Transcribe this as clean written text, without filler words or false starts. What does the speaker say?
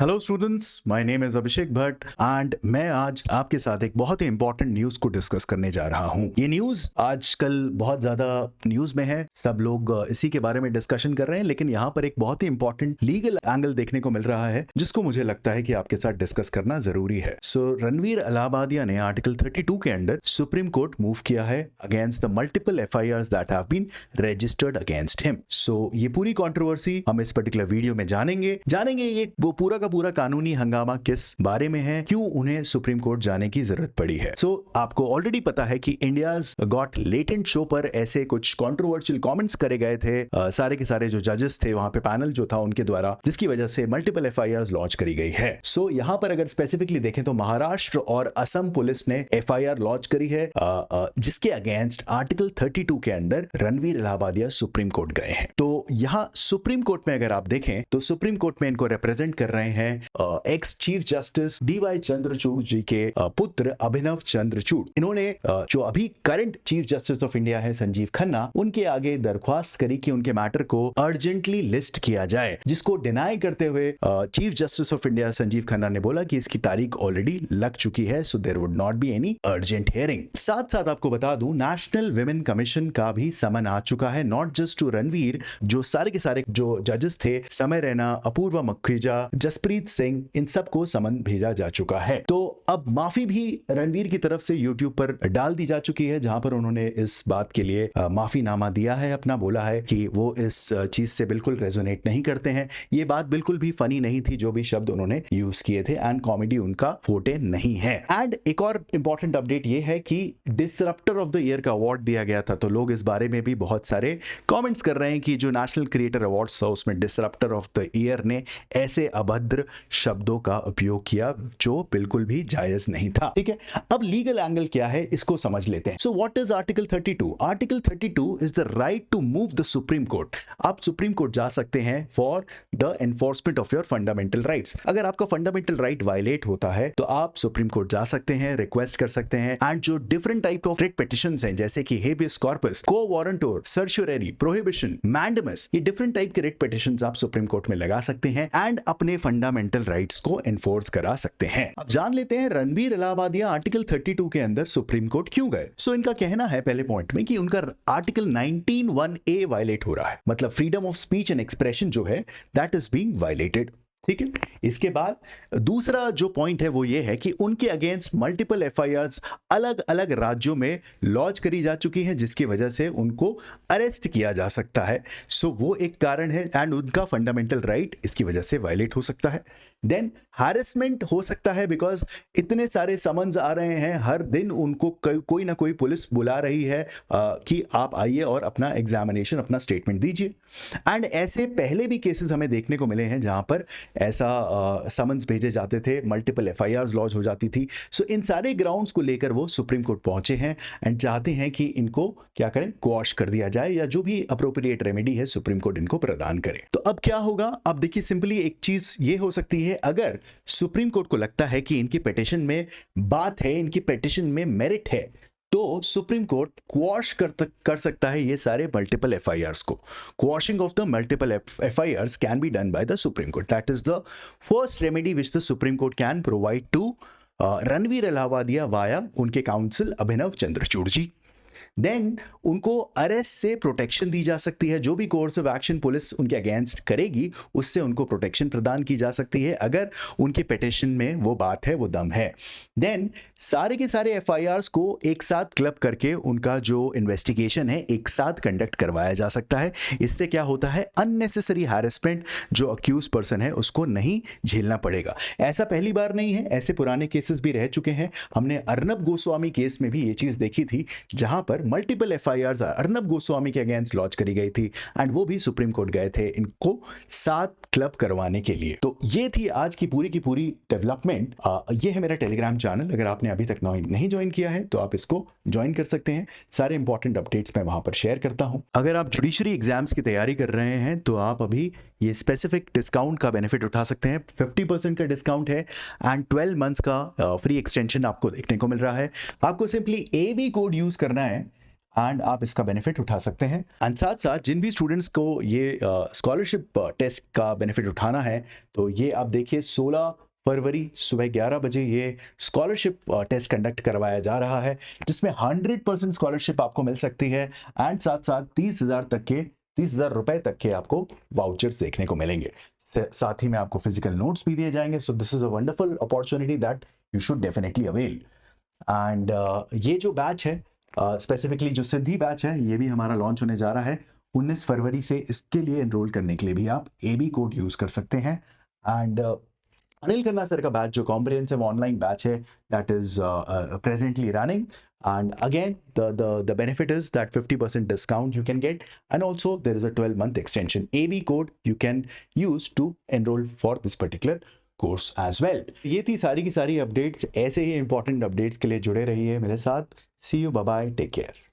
Hello students, my name is Abhishek Bhatt and मैं आज आपके साथ एक बहुत ही इंपॉर्टेंट न्यूज को डिस्कस करने जा रहा हूं। ये न्यूज आजकल बहुत ज्यादा न्यूज में है, सब लोग इसी के बारे में डिस्कशन कर रहे हैं, लेकिन यहाँ पर एक बहुत ही इंपॉर्टेंट लीगल एंगल देखने को मिल रहा है जिसको मुझे लगता है कि आपके साथ डिस्कस करना जरूरी है। सो रणवीर इलाहाबादिया ने आर्टिकल 32 के अंडर सुप्रीम कोर्ट मूव किया है against the multiple FIRs that have been registered against him. So ये पूरी कंट्रोवर्सी हम इस पर्टिकुलर वीडियो में जानेंगे ये वो पूरा का पूरा कानूनी हंगामा किस बारे में है, क्यों उन्हें सुप्रीम कोर्ट जाने की जरूरत पड़ी है। सो आपको ऑलरेडी पता है कि इंडियाज गॉट लेटेंट शो पर ऐसे कुछ कंट्रोवर्शियल कमेंट्स करे गए थे सारे के सारे जो जजेस थे वहां पे पैनल जो था उनके द्वारा, जिसकी वजह से मल्टीपल FIRs लॉन्च करी गई है। सो यहां पर अगर स्पेसिफिकली देखें तो महाराष्ट्र और असम पुलिस ने FIR लॉन्च करी है जिसके अगेंस्ट आर्टिकल 32 के under Ranveer Allahbadia supreme court गए हैं। तो यहां सुप्रीम कोर्ट में अगर आप देखें तो सुप्रीम कोर्ट में इनको रिप्रेजेंट कर रहे हैं ex chief justice DY Chandrachud ji के पुत्र अभिनव चंद्रचूड़। इन्होंने जो अभी current chief justice of India है संजीव खन्ना, उनके आगे दरख्वास्त करी कि उनके मैटर को अर्जेंटली लिस्ट किया जाए, जिसको डिनाई करते हुए chief justice of India Sanjiv Khanna ने बोला कि इसकी तारीख ऑलरेडी लग चुकी है, so there would not be any urgent hearing. साथ साथ आपको बता दूं नेशनल विमेन कमीशन का भी समन आ चुका है, नॉट जस्ट टू रणवीर, जो सारे के सारे जो जजेस थे, समय रैना, अपूर्वा मखीजा, जसप्रीत सिंह, इन सबको समन भेजा जा चुका है। तो अब माफी भी रणवीर की तरफ से यूट्यूब पर डाल दी जा चुकी है, जहां पर उन्होंने इस बात के लिए माफीनामा दिया है अपना, बोला है कि वो इस चीज से बिल्कुल रेजोनेट नहीं करते हैं, ये बात बिल्कुल भी फनी नहीं थी जो भी शब्द उन्होंने यूज किए थे, एंड कॉमेडी उनका फोटे नहीं है। एंड एक और इंपॉर्टेंट अपडेट ये है कि डिसरप्टर ऑफ द ईयर का अवार्ड दिया गया था, तो लोग इस बारे में भी बहुत सारे कमेंट्स कर रहे हैं कि जो नेशनल क्रिएटर अवार्ड्स था उसमें डिसरप्टर ऑफ द ईयर ने ऐसे अभद्र शब्दों का उपयोग किया जो बिल्कुल भी जायज नहीं था। ठीक है, अब लीगल एंगल क्या है इसको समझ लेते हैं। So what is article 32? Article 32 is the right to move the supreme court. आप सुप्रीम कोर्ट जा सकते हैं for the enforcement of your fundamental rights. अगर आपका फंडामेंटल राइट वायलेट होता है तो आप सुप्रीम कोर्ट जा सकते हैं, रिक्वेस्ट कर सकते हैं, एंड जो different type of writ petitions हैं जैसे कि हेबियस कॉर्पस, को वारंटोर, सर्चुरेरी, प्रोहिबिशन, मैंडेमस, ये डिफरेंट टाइप के रिट पिटिशंस आप सुप्रीम कोर्ट में लगा सकते हैं एंड अपने फंडामेंटल राइट्स को एनफोर्स करा सकते हैं। अब जान लेते हैं रणवीर इलाहाबादिया आर्टिकल 32 के अंदर सुप्रीम कोर्ट क्यों गए। सो इनका कहना है पहले पॉइंट में कि उनका आर्टिकल 19(1)(a वायलेट हो रहा है, मतलब freedom of speech and expression जो है दैट इज बीइंग वायलेटेड। ठीक है, इसके बाद दूसरा जो पॉइंट है वो ये है कि उनके अगेंस्ट मल्टीपल FIRs अलग अलग राज्यों में लॉन्च करी जा चुकी हैं, जिसकी वजह से उनको अरेस्ट किया जा सकता है। सो वो एक कारण है एंड उनका फंडामेंटल राइट इसकी वजह से वायलेट हो सकता है। देन हैरेसमेंट हो सकता है, बिकॉज इतने सारे समन्स आ रहे हैं, हर दिन उनको कोई ना कोई पुलिस बुला रही है कि आप आइए और अपना एग्जामिनेशन, अपना स्टेटमेंट दीजिए। एंड ऐसे पहले भी केसेस हमें देखने को मिले हैं जहां पर ऐसा समन्स भेजे जाते थे, मल्टीपल FIRs लॉन्च हो जाती थी। सो इन सारे ग्राउंड्स को लेकर वो सुप्रीम कोर्ट पहुंचे हैं एंड चाहते हैं कि इनको क्या करें, क्वॉश कर दिया जाए या जो भी अप्रोप्रिएट रेमेडी है सुप्रीम कोर्ट इनको प्रदान करे। तो अब क्या होगा, अब देखिए सिंपली एक चीज ये हो सकती है, अगर सुप्रीम कोर्ट को लगता है कि इनकी पिटीशन में बात है, इनकी पिटीशन में मेरिट है, तो सुप्रीम कोर्ट क्वॉश कर सकता है ये सारे मल्टीपल FIRs को। Quashing of the multiple FIRs can be done by the supreme Court. That is the first remedy which the supreme Court can provide to Ranveer Allahbadia via उनके counsel Abhinav Chandrachud ji. Then उनको arrest से protection दी जा सकती है, जो भी कोर्स ऑफ एक्शन पुलिस उनके अगेंस्ट करेगी उससे उनको प्रोटेक्शन प्रदान की जा सकती है अगर उनकी पिटीशन में वो बात है, वो दम है। देन सारे के सारे FIRs को एक साथ क्लब करके उनका जो इन्वेस्टिगेशन है एक साथ कंडक्ट करवाया जा सकता है। इससे क्या होता है, अननेसेसरी हैरेसमेंट जो अक्यूज पर्सन है उसको नहीं झेलना पड़ेगा। ऐसा पहली बार नहीं है, ऐसे पुराने केसेस भी रह चुके हैं। हमने अर्नब गोस्वामी केस में भी ये चीज देखी थी जहां पर मल्टीपल FIRs अर्नब गोस्वामी के अगेंस्ट लॉन्च करी गई थी एंड वो भी सुप्रीम कोर्ट गए थे इनको साथ क्लब करवाने के लिए। तो ये थी आज की पूरी डेवलपमेंट। ये है मेरा टेलीग्राम चैनल, अगर आपने अभी तक नहीं ज्वाइन किया है तो आप इसको ज्वाइन कर सकते हैं। सारे इंपॉर्टेंट अपडेट्स मैं वहां पर शेयर करता हूं। अगर आप जुडिशरी एग्जाम्स की तैयारी कर रहे हैं तो आप अभी ये स्पेसिफिक डिस्काउंट का बेनिफिट उठा सकते हैं। 50% का डिस्काउंट है एंड 12 मंथ्स का फ्री एक्सटेंशन आपको देखने को मिल रहा है। आपको सिंपली AB कोड यूज करना है एंड आप इसका बेनिफिट उठा सकते हैं। एंड साथ साथ जिन भी स्टूडेंट्स को ये स्कॉलरशिप टेस्ट का बेनिफिट उठाना है, तो ये आप देखिए 16 फरवरी सुबह 11 बजे ये स्कॉलरशिप टेस्ट कंडक्ट करवाया जा रहा है, जिसमें 100% स्कॉलरशिप आपको मिल सकती है एंड साथ साथ 30,000 रुपए तक के आपको वाउचर्स देखने को मिलेंगे। साथ ही में आपको फिजिकल नोट्स भी दिए जाएंगे। So this is a wonderful opportunity that you should definitely avail. And ये जो बैच है, स्पेसिफिकली जो सिद्धि बैच है, ये भी हमारा लॉन्च होने जा रहा है 19 फरवरी से। इसके लिए एनरोल करने के लिए भी आप AB कोड यूज कर सकते हैं। एंड अनिल खन्ना सर का बैच जो कॉम्प्रिहेंसिव ऑनलाइन बैच है, that is presently running, and again the benefit is that 50% discount you can get, and also there is a 12-month extension AB code you can use to enroll for this particular course as well. ये थी सारी की सारी updates. ऐसे ही important updates के लिए जुड़े रहिए मेरे साथ। See you, bye bye, take care.